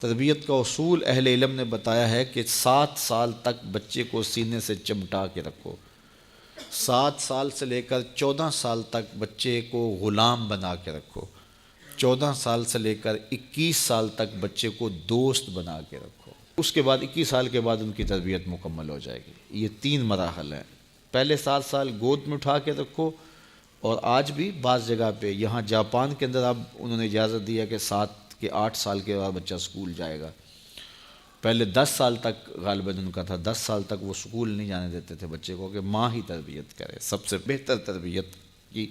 تربیت کا اصول اہل علم نے بتایا ہے کہ 7 سال تک بچے کو سینے سے چمٹا کے رکھو، 7 سال سے لے کر 14 سال تک بچے کو غلام بنا کے رکھو، 14 سال سے لے کر 21 سال تک بچے کو دوست بنا کے رکھو، اس کے بعد 21 سال کے بعد ان کی تربیت مکمل ہو جائے گی۔ یہ 3 مراحل ہیں۔ پہلے 7 سال گود میں اٹھا کے رکھو، اور آج بھی بعض جگہ پہ، یہاں جاپان کے اندر اب انہوں نے اجازت دیا کہ 7 کے 8 سال کے بعد بچہ سکول جائے گا۔ پہلے 10 سال تک غالباً ان کا تھا، 10 سال تک وہ سکول نہیں جانے دیتے تھے بچے کو، کہ ماں ہی تربیت کرے۔ سب سے بہتر تربیت کی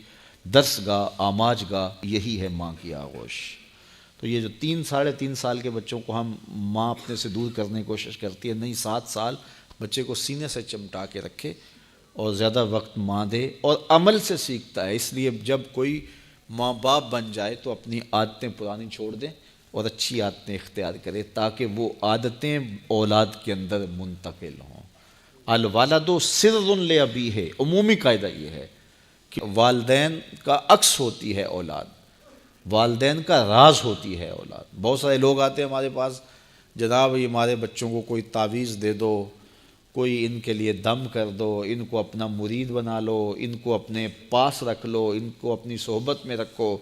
درس گاہ، آماج گاہ یہی ہے ماں کی آغوش۔ تو یہ جو 3 ساڑھے 3 سال کے بچوں کو ہم ماں اپنے سے دور کرنے کی کوشش کرتی ہے، نہیں، 7 سال بچے کو سینے سے چمٹا کے رکھے اور زیادہ وقت ماں دے، اور عمل سے سیکھتا ہے۔ اس لیے جب کوئی ماں باپ بن جائے تو اپنی عادتیں پرانی چھوڑ دیں اور اچھی عادتیں اختیار کرے، تاکہ وہ عادتیں اولاد کے اندر منتقل ہوں۔ الوالد سر لابیہ، عمومی قاعدہ یہ ہے کہ والدین کا عکس ہوتی ہے اولاد، والدین کا راز ہوتی ہے اولاد۔ بہت سارے لوگ آتے ہیں ہمارے پاس، جناب یہ ہمارے بچوں کو کوئی تعویذ دے دو، کوئی ان کے لیے دم کر دو، ان کو اپنا مرید بنا لو، ان کو اپنے پاس رکھ لو، ان کو اپنی صحبت میں رکھو،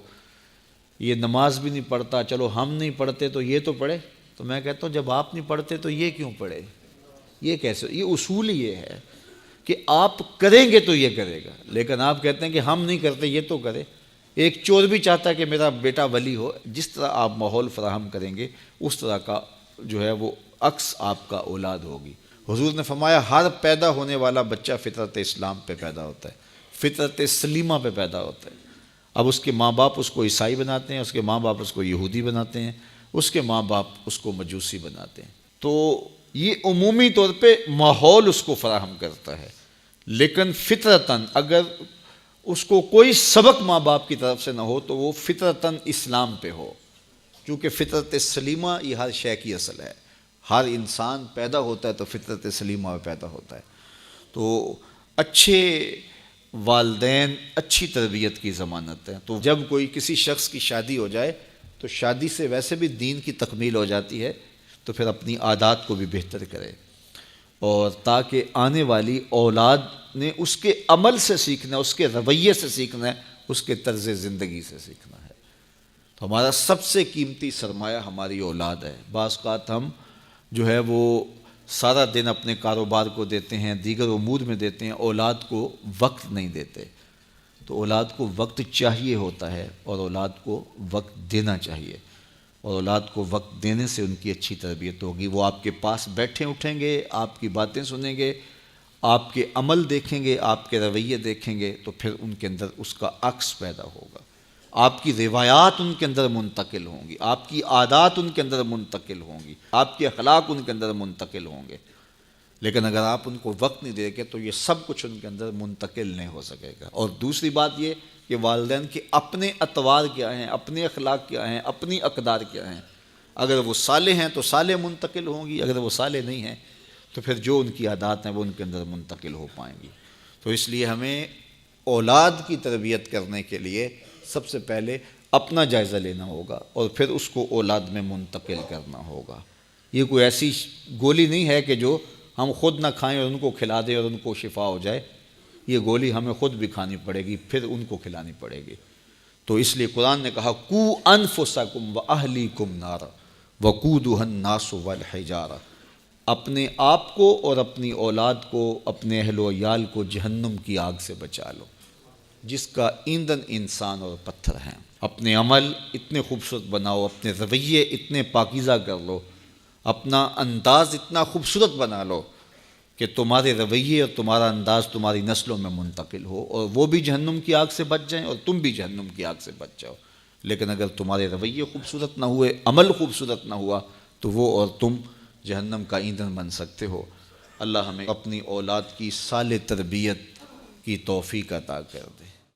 یہ نماز بھی نہیں پڑھتا، چلو ہم نہیں پڑھتے تو یہ تو پڑھے۔ تو میں کہتا ہوں جب آپ نہیں پڑھتے تو یہ کیوں پڑھے؟ یہ کیسے؟ یہ اصول یہ ہے کہ آپ کریں گے تو یہ کرے گا، لیکن آپ کہتے ہیں کہ ہم نہیں کرتے یہ تو کرے۔ ایک چور بھی چاہتا ہے کہ میرا بیٹا ولی ہو، جس طرح آپ ماحول فراہم کریں گے اس طرح کا جو ہے وہ عکس آپ کا اولاد ہوگی۔ حضور نے فرمایا ہر پیدا ہونے والا بچہ فطرت اسلام پہ پیدا ہوتا ہے، فطرت سلیمہ پہ پیدا ہوتا ہے۔ اب اس کے ماں باپ اس کو عیسائی بناتے ہیں، اس کے ماں باپ اس کو یہودی بناتے ہیں، اس کے ماں باپ اس کو مجوسی بناتے ہیں۔ تو یہ عمومی طور پہ ماحول اس کو فراہم کرتا ہے، لیکن فطرتاً اگر اس کو کوئی سبق ماں باپ کی طرف سے نہ ہو تو وہ فطرتاً اسلام پہ ہو، کیونکہ فطرت سلیمہ یہ ہر شے کی اصل ہے۔ ہر انسان پیدا ہوتا ہے تو فطرت سلیمہ میں پیدا ہوتا ہے۔ تو اچھے والدین اچھی تربیت کی ضمانت ہے۔ تو جب کوئی کسی شخص کی شادی ہو جائے تو شادی سے ویسے بھی دین کی تکمیل ہو جاتی ہے، تو پھر اپنی عادات کو بھی بہتر کرے، اور تاکہ آنے والی اولاد نے اس کے عمل سے سیکھنا ہے، اس کے رویے سے سیکھنا ہے، اس کے طرز زندگی سے سیکھنا ہے۔ تو ہمارا سب سے قیمتی سرمایہ ہماری اولاد ہے۔ بعض اوقات ہم جو ہے وہ سارا دن اپنے کاروبار کو دیتے ہیں، دیگر امور میں دیتے ہیں، اولاد کو وقت نہیں دیتے۔ تو اولاد کو وقت چاہیے ہوتا ہے، اور اولاد کو وقت دینا چاہیے، اور اولاد کو وقت دینے سے ان کی اچھی تربیت ہوگی۔ وہ آپ کے پاس بیٹھیں اٹھیں گے، آپ کی باتیں سنیں گے، آپ کے عمل دیکھیں گے، آپ کے رویے دیکھیں گے، تو پھر ان کے اندر اس کا عکس پیدا ہوگا۔ آپ کی روایات ان کے اندر منتقل ہوں گی، آپ کی عادات ان کے اندر منتقل ہوں گی، آپ کے اخلاق ان کے اندر منتقل ہوں گے۔ لیکن اگر آپ ان کو وقت نہیں دیں گے تو یہ سب کچھ ان کے اندر منتقل نہیں ہو سکے گا۔ اور دوسری بات یہ کہ والدین کے اپنے اطوار کیا ہیں، اپنے اخلاق کیا ہیں، اپنی اقدار کیا ہیں۔ اگر وہ صالح ہیں تو صالح منتقل ہوں گی، اگر وہ صالح نہیں ہیں تو پھر جو ان کی عادات ہیں وہ ان کے اندر منتقل ہو پائیں گی۔ تو اس لیے ہمیں اولاد کی تربیت کرنے کے لیے سب سے پہلے اپنا جائزہ لینا ہوگا، اور پھر اس کو اولاد میں منتقل کرنا ہوگا۔ یہ کوئی ایسی گولی نہیں ہے کہ جو ہم خود نہ کھائیں اور ان کو کھلا دیں اور ان کو شفا ہو جائے۔ یہ گولی ہمیں خود بھی کھانی پڑے گی، پھر ان کو کھلانی پڑے گی۔ تو اس لیے قرآن نے کہا قُوا أَنفُسَكُمْ وَأَهْلِيكُمْ نَارًا وَقُودُهَا النَّاسُ وَالْحِجَارَةُ، اپنے آپ کو اور اپنی اولاد کو، اپنے اہل و عیال کو جہنم کی آگ سے بچا لو، جس کا ایندھن انسان اور پتھر ہیں۔ اپنے عمل اتنے خوبصورت بناؤ، اپنے رویے اتنے پاکیزہ کر لو، اپنا انداز اتنا خوبصورت بنا لو کہ تمہارے رویے اور تمہارا انداز تمہاری نسلوں میں منتقل ہو، اور وہ بھی جہنم کی آگ سے بچ جائیں اور تم بھی جہنم کی آگ سے بچ جاؤ۔ لیکن اگر تمہارے رویے خوبصورت نہ ہوئے، عمل خوبصورت نہ ہوا، تو وہ اور تم جہنم کا ایندھن بن سکتے ہو۔ اللہ ہمیں اپنی اولاد کی صالح تربیت کی توفیق عطا کر دے۔